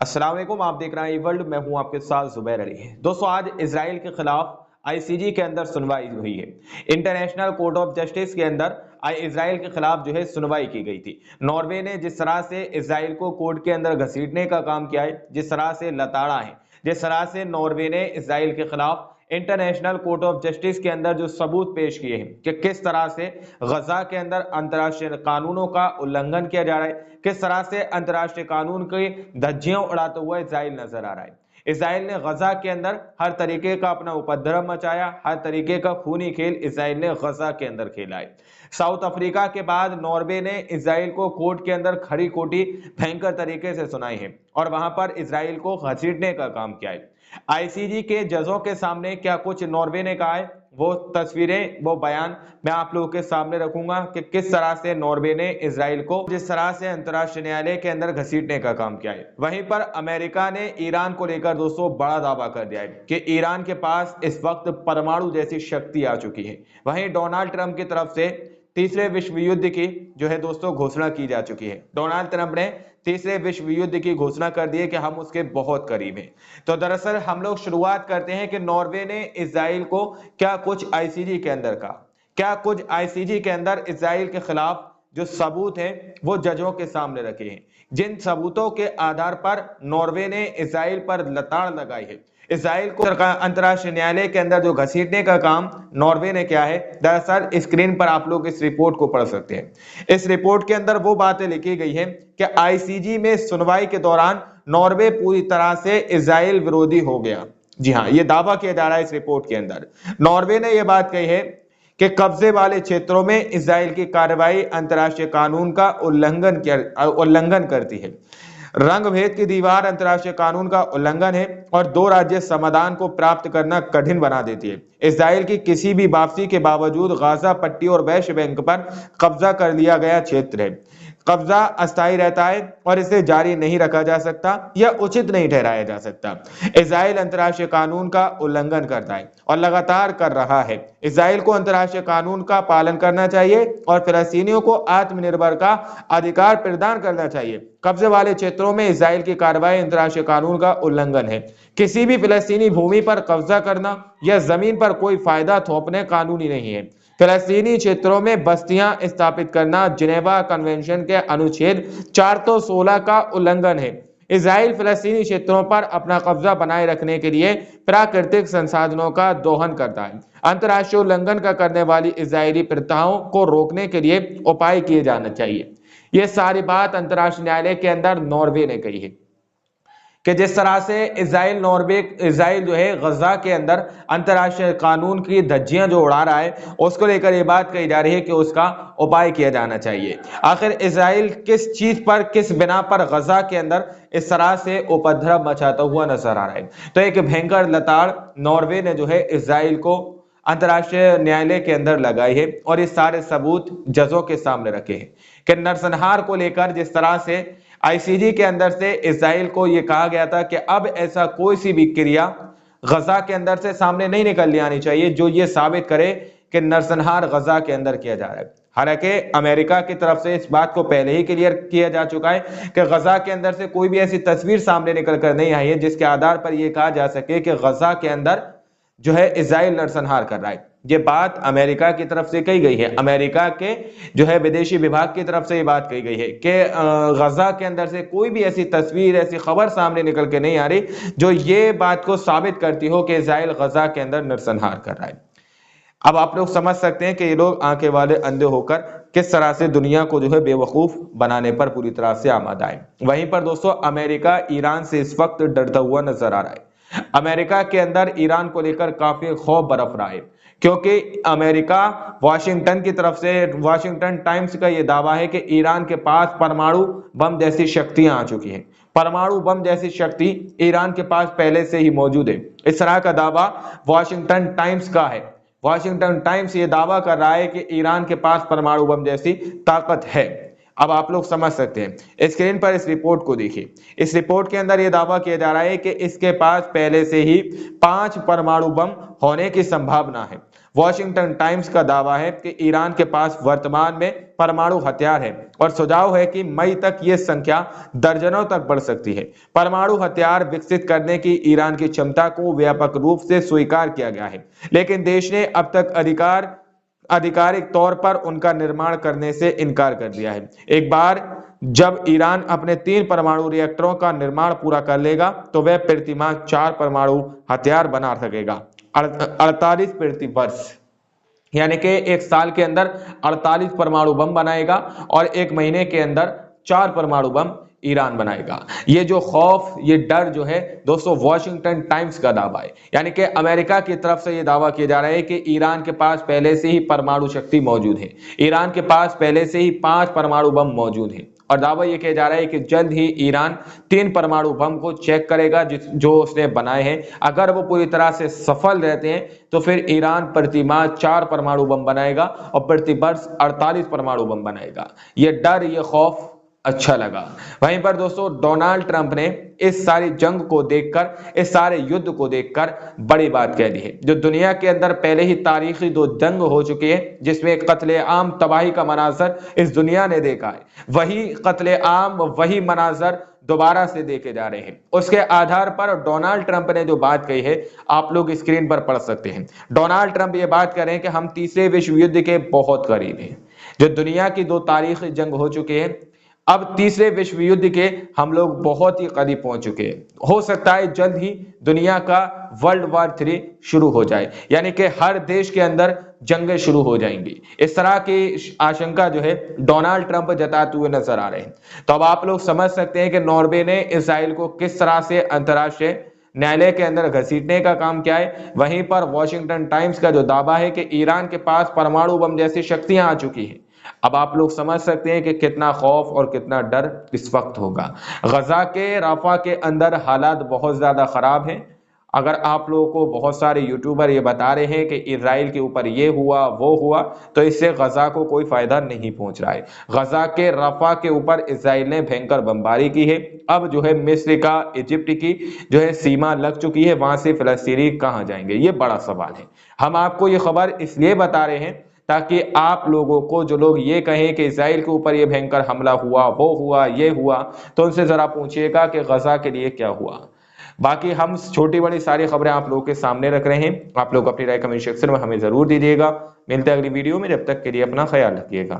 अस्सलाम वालेकुम, आप देख रहे हैं वर्ल्ड। मैं हूं आपके साथ जुबैर अली। दोस्तों, आज इजराइल के खिलाफ आईसीजी के अंदर सुनवाई हुई है। इंटरनेशनल कोर्ट ऑफ जस्टिस के अंदर इजराइल के खिलाफ जो है सुनवाई की गई थी। नॉर्वे ने जिस तरह से इजराइल को कोर्ट के अंदर घसीटने का काम किया है, जिस तरह से लताड़ा है, जिस तरह से नॉर्वे ने इजराइल के खिलाफ इंटरनेशनल कोर्ट ऑफ जस्टिस के अंदर जो सबूत पेश किए हैं कि किस तरह से गजा के अंदर अंतर्राष्ट्रीय कानूनों का उल्लंघन किया जा रहा है, किस तरह से अंतर्राष्ट्रीय कानून की धज्जियां उड़ाते हुए इजराइल नजर आ रहा है। इजराइल ने गजा के अंदर हर तरीके का अपना उपद्रव मचाया, हर तरीके का खूनी खेल इजराइल ने गजा के अंदर खेला है। साउथ अफ्रीका के बाद नॉर्वे ने इजराइल को कोर्ट के अंदर खरी खोटी भयंकर तरीके से सुनाई है और वहां पर इजराइल को घसीटने का काम किया है। आईसीजी के जजों के सामने क्या कुछ नॉर्वे ने कहा है, वो तस्वीरें, वो बयान मैं आप लोगों के सामने रखूंगा कि किस तरह से नॉर्वे ने इजराइल को जिस तरह से अंतर्राष्ट्रीय न्यायालय के अंदर घसीटने का काम किया है। वहीं पर अमेरिका ने ईरान को लेकर दोस्तों बड़ा दावा कर दिया है कि ईरान के पास इस वक्त परमाणु जैसी शक्ति आ चुकी है। वहीं डोनाल्ड ट्रंप की तरफ से तीसरे विश्व युद्ध की जो है दोस्तों घोषणा की जा चुकी है। डोनाल्ड ट्रंप ने तीसरे विश्व युद्ध की घोषणा कर दी है कि हम उसके बहुत करीब हैं। तो दरअसल हम लोग शुरुआत करते हैं कि नॉर्वे ने इजराइल को क्या कुछ आईसीजी के अंदर इजराइल के खिलाफ जो सबूत हैं वो जजों के सामने रखे हैं। जिन सबूतों के आधार पर नॉर्वे ने इजराइल पर लताड़ लगाई है, इजराइल को अंतर्राष्ट्रीय न्यायालय के अंदर जो घसीटने का काम नॉर्वे ने किया है, दरअसल स्क्रीन पर आप लोग इस रिपोर्ट को पढ़ सकते हैं। इस रिपोर्ट के अंदर वो बातें लिखी गई है कि आईसीजी में सुनवाई के दौरान नॉर्वे पूरी तरह से इजराइल विरोधी हो गया। जी हाँ, ये दावा किया जा रहा है इस रिपोर्ट के अंदर। नॉर्वे ने यह बात कही है कि कब्जे वाले क्षेत्रों में इजराइल की कार्रवाई अंतर्राष्ट्रीय कानून का उल्लंघन करती है। रंग भेद की दीवार अंतर्राष्ट्रीय कानून का उल्लंघन है और दो राज्य समाधान को प्राप्त करना कठिन बना देती है। इजराइल की किसी भी वापसी के बावजूद गाजा पट्टी और वेस्ट बैंक पर कब्जा कर लिया गया क्षेत्र है। कब्जा अस्थायी रहता है और इसे जारी नहीं रखा जा सकता या उचित नहीं ठहराया जा सकता। इजराइल अंतर्राष्ट्रीय कानून का उल्लंघन करता है और लगातार कर रहा है। इजराइल को अंतर्राष्ट्रीय कानून का पालन करना चाहिए और फिलिस्तीनियों को आत्मनिर्भर का अधिकार प्रदान करना चाहिए। कब्जे वाले क्षेत्रों में इजराइल की कार्रवाई अंतर्राष्ट्रीय कानून का उल्लंघन है। किसी भी फिलिस्तीनी भूमि पर कब्जा करना या जमीन पर कोई फायदा थोपने कानूनी नहीं है। फिलिस्तीनी क्षेत्रों में बस्तियां स्थापित करना जिनेवा कन्वेंशन के अनुच्छेद 416 का उल्लंघन है। इजराइल फिलिस्तीनी क्षेत्रों पर अपना कब्जा बनाए रखने के लिए प्राकृतिक संसाधनों का दोहन करता है। अंतर्राष्ट्रीय उल्लंघन का करने वाली इजरायली प्रथाओं को रोकने के लिए उपाय किए जाने चाहिए। यह सारी बात अंतर्राष्ट्रीय न्यायालय के अंदर नॉर्वे ने कही है कि जिस तरह से इजराइल जो है गजा के अंदर अंतर्राष्ट्रीय कानून की धज्जियां जो उड़ा रहा है, उसको लेकर ये बात कही जा रही है कि उसका उपाय किया जाना चाहिए। आखिर इजराइल किस चीज पर, किस बिना पर गजा के अंदर इस तरह से उपद्रव मचाता हुआ नजर आ रहा है। तो एक भयंकर लताड़ नॉर्वे ने जो है इजराइल को अंतर्राष्ट्रीय न्यायालय के अंदर लगाई है और ये सारे सबूत जजों के सामने रखे हैं कि नरसंहार को लेकर जिस तरह से आईसीजी के अंदर से इजराइल को यह कहा गया था कि अब ऐसा कोई सी भी क्रिया गजा के अंदर से सामने नहीं निकल आनी चाहिए जो ये साबित करे कि नरसंहार गजा के अंदर किया जा रहा है। हालांकि अमेरिका की तरफ से इस बात को पहले ही क्लियर किया जा चुका है कि गजा के अंदर से कोई भी ऐसी तस्वीर सामने निकल कर नहीं आई है जिसके आधार पर यह कहा जा सके कि गजा के अंदर जो है इजराइल नरसंहार कर रहा है। ये बात अमेरिका की तरफ से कही गई है। अमेरिका के जो है विदेशी विभाग की तरफ से ये बात कही गई है कि गजा के अंदर से कोई भी ऐसी तस्वीर, ऐसी खबर सामने निकल के नहीं आ रही जो ये बात को साबित करती हो कि इजराइल गजा के अंदर नरसंहार कर रहा है। अब आप लोग समझ सकते हैं कि ये लोग आंखें वाले अंधे होकर किस तरह से दुनिया को जो है बेवकूफ बनाने पर पूरी तरह से आमादा है। वहीं पर दोस्तों अमेरिका ईरान से इस वक्त डरता हुआ नजर आ रहा है। अमेरिका के अंदर ईरान को लेकर काफी खौफ बरफ रहा है क्योंकि अमेरिका वाशिंगटन की तरफ से, वाशिंगटन टाइम्स का यह दावा है कि ईरान के पास परमाणु बम जैसी शक्तियां आ चुकी हैं। परमाणु बम जैसी शक्ति ईरान के पास पहले से ही मौजूद है। इस तरह का दावा वाशिंगटन टाइम्स का है। वाशिंगटन टाइम्स ये दावा कर रहा है कि ईरान के पास परमाणु बम जैसी ताकत है। अब आप लोग समझ सकते हैं, स्क्रीन पर इस रिपोर्ट को देखिए। इस रिपोर्ट के अंदर यह दावा किया जा रहा है कि इसके पास पहले से ही 5 परमाणु बम होने की संभावना है। वॉशिंगटन टाइम्स का दावा है कि ईरान के पास वर्तमान में परमाणु हथियार है और सुझाव है कि मई तक यह संख्या दर्जनों तक बढ़ सकती है। परमाणु हथियार विकसित करने की ईरान की क्षमता को व्यापक रूप से स्वीकार किया गया है, लेकिन देश ने अब तक आधिकारिक तौर पर उनका निर्माण करने से इनकार कर दिया है। एक बार जब ईरान अपने 3 परमाणु रिएक्टरों का निर्माण पूरा कर लेगा तो वह प्रतिमाह 4 परमाणु हथियार बना सकेगा। 48 प्रति वर्ष, यानी कि एक साल के अंदर 48 परमाणु बम बनाएगा और एक महीने के अंदर 4 परमाणु बम ईरान बनाएगा। ये जो खौफ, ये डर जो है दोस्तों, वॉशिंगटन टाइम्स का दावा है, यानी कि अमेरिका की तरफ से ये दावा किया जा रहा है कि ईरान के पास पहले से ही परमाणु शक्ति मौजूद है। ईरान के पास पहले से ही 5 परमाणु बम मौजूद है और दावा यह किया जा रहा है कि जल्द ही ईरान 3 परमाणु बम को चेक करेगा जो उसने बनाए हैं। अगर वो पूरी तरह से सफल रहते हैं तो फिर ईरान प्रति माह 4 परमाणु बम बनाएगा और प्रति वर्ष 48 परमाणु बम बनाएगा। ये डर, ये खौफ अच्छा लगा। वहीं पर दोस्तों डोनाल्ड ट्रंप ने इस सारी जंग को देखकर, इस सारे युद्ध को देखकर बड़ी बात कह दी है। जो दुनिया के अंदर पहले ही तारीखी 2 जंग हो चुके हैं जिसमें कत्लेआम, तबाही का मनाजर इस दुनिया ने देखा है, वही कत्लेआम, वही मनाजर दोबारा से देखे जा रहे हैं। उसके आधार पर डोनाल्ड ट्रंप ने जो बात कही है आप लोग स्क्रीन पर पढ़ सकते हैं। डोनाल्ड ट्रंप ये बात कर रहे हैं कि हम तीसरे विश्व युद्ध के बहुत करीब हैं। जो दुनिया की 2 तारीखी जंग हो चुके हैं, अब तीसरे विश्व युद्ध के हम लोग बहुत ही करीब पहुंच चुके हैं। हो सकता है जल्द ही दुनिया का वर्ल्ड वार 3 शुरू हो जाए, यानी कि हर देश के अंदर जंगें शुरू हो जाएंगी। इस तरह की आशंका जो है डोनाल्ड ट्रंप जताते हुए नजर आ रहे हैं। तो अब आप लोग समझ सकते हैं कि नॉर्वे ने इसराइल को किस तरह से अंतर्राष्ट्रीय न्यायालय के अंदर घसीटने का काम किया है। वहीं पर वॉशिंगटन टाइम्स का जो दावा है कि ईरान के पास परमाणु बम जैसी शक्तियां आ चुकी हैं। अब आप लोग समझ सकते हैं कि कितना खौफ और कितना डर इस वक्त होगा। गजा के राफा के अंदर हालात बहुत ज्यादा खराब हैं। अगर आप लोगों को बहुत सारे यूट्यूबर ये बता रहे हैं कि इजराइल के ऊपर ये हुआ वो हुआ, तो इससे गजा को कोई फायदा नहीं पहुंच रहा है। गजा के राफा के ऊपर इजराइल ने भयंकर बमबारी की है। अब जो है मिस्र का, इजिप्ट की जो है सीमा लग चुकी है, वहां से फिलिस्तीनी कहां जाएंगे, ये बड़ा सवाल है। हम आपको ये खबर इसलिए बता रहे हैं ताकि आप लोगों को, जो लोग ये कहें कि इजराइल के ऊपर ये भयंकर हमला हुआ, वो हुआ, ये हुआ, तो उनसे जरा पूछिएगा कि गजा के लिए क्या हुआ। बाकी हम छोटी बड़ी सारी खबरें आप लोगों के सामने रख रहे हैं। आप लोग अपनी राय कमेंट सेक्शन में हमें जरूर दीजिएगा। मिलते हैं अगली वीडियो में, जब तक के लिए अपना ख्याल रखिएगा।